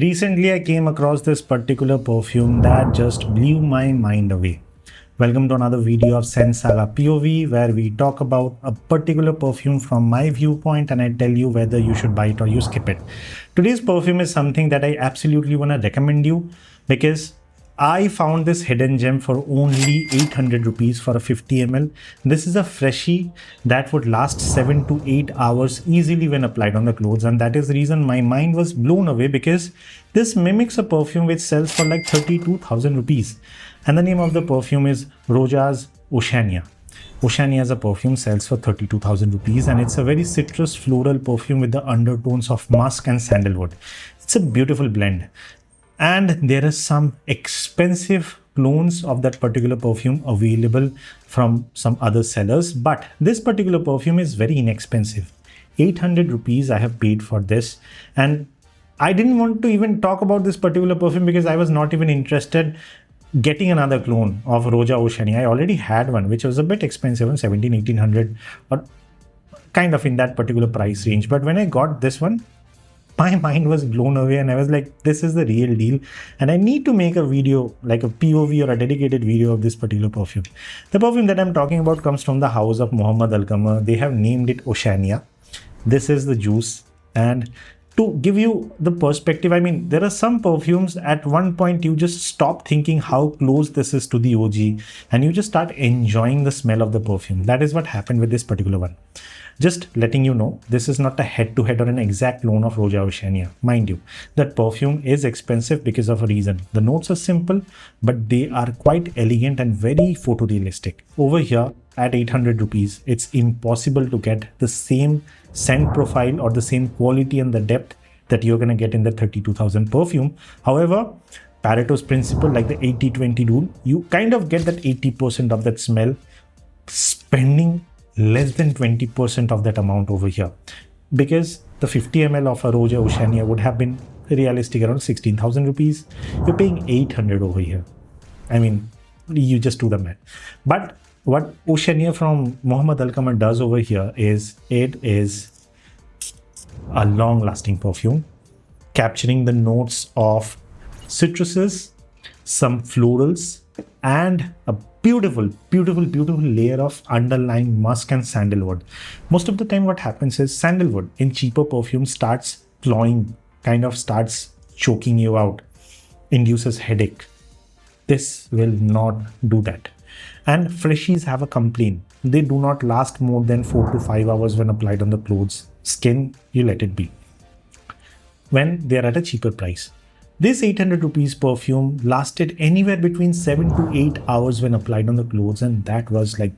Recently, I came across this particular perfume that just blew my mind away. Welcome to another video of Scent Saga POV, where we talk about a particular perfume from my viewpoint and I tell you whether you should buy it or you skip it. Today's perfume is something that I absolutely want to recommend you because I found this hidden gem for only 800 rupees for a 50 ml. This is a Freshie that would last 7 to 8 hours easily when applied on the clothes, and that is the reason my mind was blown away because this mimics a perfume which sells for like 32,000 rupees. And the name of the perfume is Roja Oceania. Oceania as a perfume sells for 32,000 rupees, and it's a very citrus floral perfume with the undertones of musk and sandalwood. It's a beautiful blend. And there are some expensive clones of that particular perfume available from some other sellers, but this particular perfume is very inexpensive. 800 rupees I have paid for this, and I didn't want to even talk about this particular perfume because I was not even interested getting another clone of Roja Oceania. I already had one which was a bit expensive, 1800 or kind of in that particular price range. But when I got this one, my mind was blown away and I was like, this is the real deal and I need to make a video, like a POV or a dedicated video of this particular perfume. The perfume that I'm talking about comes from the house of Mohammad Al Qamar. They have named it Oceania. This is the juice, and to give you the perspective, I mean, there are some perfumes at one point you just stop thinking how close this is to the OG and you just start enjoying the smell of the perfume. That is what happened with this particular one. Just letting you know, this is not a head-to-head or an exact clone of Roja Oceania. Mind you, that perfume is expensive because of a reason. The notes are simple, but they are quite elegant and very photorealistic. Over here, at 800 rupees, it's impossible to get the same scent profile or the same quality and the depth that you're going to get in the 32,000 perfume. However, Pareto's principle, like the 80-20 rule, you kind of get that 80% of that smell spending less than 20% of that amount over here, because the 50 ml of a Roja Oceania would have been realistic around 16,000 rupees. You're paying 800 over here. I mean, you just do the math. But what Oceania from Mohammad Al Qamar does over here is it is a long-lasting perfume, capturing the notes of citruses, some florals, and a beautiful layer of underlying musk and sandalwood. Most of the time what happens is sandalwood in cheaper perfume starts cloying, kind of starts choking you out, induces headache. This will not do that. And Freshies have a complaint. They do not last more than 4 to 5 hours when applied on the clothes. Skin, you let it be. When they are at a cheaper price. This 800 rupees perfume lasted anywhere between 7 to 8 hours when applied on the clothes, and that was like...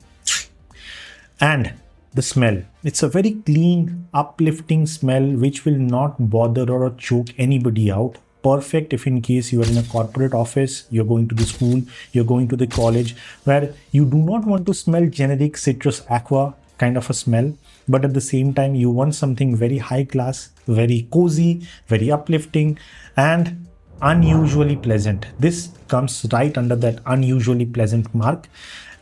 And the smell, it's a very clean, uplifting smell which will not bother or choke anybody out. Perfect if in case you are in a corporate office, you're going to the school, you're going to the college, where you do not want to smell generic citrus aqua kind of a smell, but at the same time you want something very high class, very cozy, very uplifting, and unusually pleasant. This comes right under that unusually pleasant mark,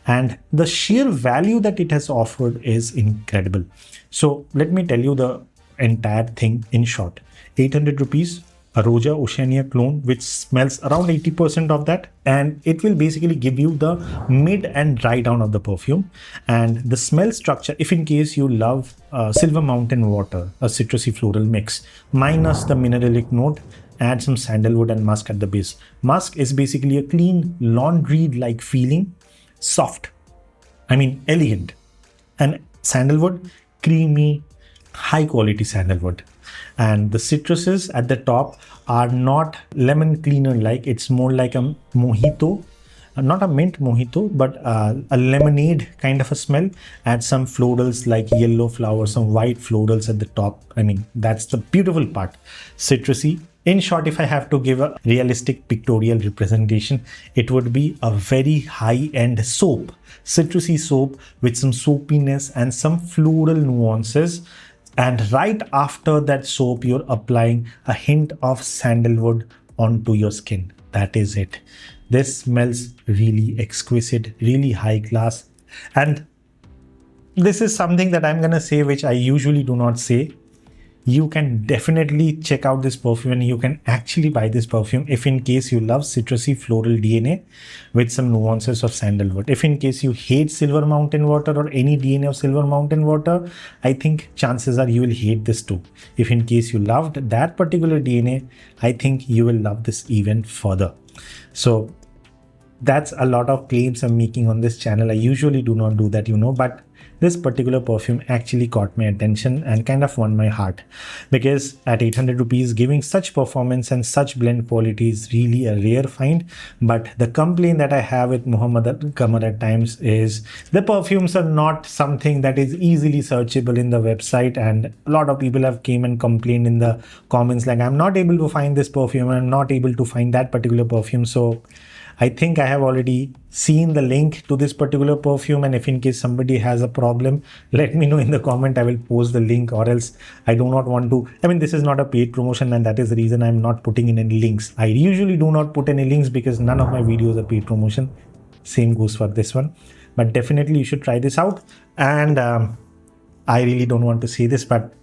and the sheer value that it has offered is incredible. So let me tell you the entire thing in short. 800 rupees, a Roja Oceania clone which smells around 80% of that, and it will basically give you the mid and dry down of the perfume. And the smell structure, if in case you love Silver Mountain Water, a citrusy floral mix minus the mineralic note, add some sandalwood and musk at the base. Musk is basically a clean laundry-like feeling, soft, I mean elegant, and sandalwood, creamy, high quality sandalwood. And the citruses at the top are not lemon cleaner like, it's more like a mojito, not a mint mojito, but a lemonade kind of a smell. Add some florals like yellow flowers, some white florals at the top. I mean, that's the beautiful part. Citrusy. In short, if I have to give a realistic pictorial representation, it would be a very high-end soap, citrusy soap with some soapiness and some floral nuances. And right after that soap, you're applying a hint of sandalwood onto your skin. That is it. This smells really exquisite, really high class. And this is something that I'm gonna say which I usually do not say. you can definitely check out this perfume, and you can actually buy this perfume if in case you love citrusy floral DNA with some nuances of sandalwood. If in case you hate Silver Mountain Water or any DNA of Silver Mountain Water, I think chances are you will hate this too. If in case you loved that particular DNA, I think you will love this even further. So that's a lot of claims I'm making on this channel. I usually do not do that, but this particular perfume actually caught my attention and kind of won my heart, because at 800 rupees giving such performance and such blend quality is really a rare find. But the complaint that I have with Mohammad Al Qamar at times is the perfumes are not something that is easily searchable in the website, and a lot of people have came and complained in the comments like, I'm not able to find this perfume, I'm not able to find that particular perfume. So I think I have already seen the link to this particular perfume, and if in case somebody has a problem, let me know in the comment. I will post the link, or else I do not want to. I mean, this is not a paid promotion, and that is the reason I'm not putting in any links. I usually do not put any links because none of my videos are paid promotion. Same goes for this one. But definitely you should try this out. And I really don't want to say this, but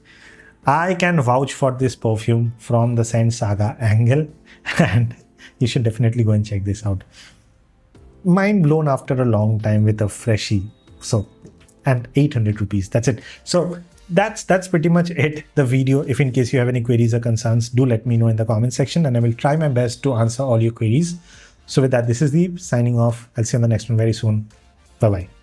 I can vouch for this perfume from the Scent Saga angle, and you should definitely go and check this out. Mind blown after a long time with a Freshie. So, and 800 rupees. That's it. So that's pretty much it, the video. If in case you have any queries or concerns, do let me know in the comment section, and I will try my best to answer all your queries. So with that, this is Deep signing off. I'll see you on the next one very soon. Bye-bye.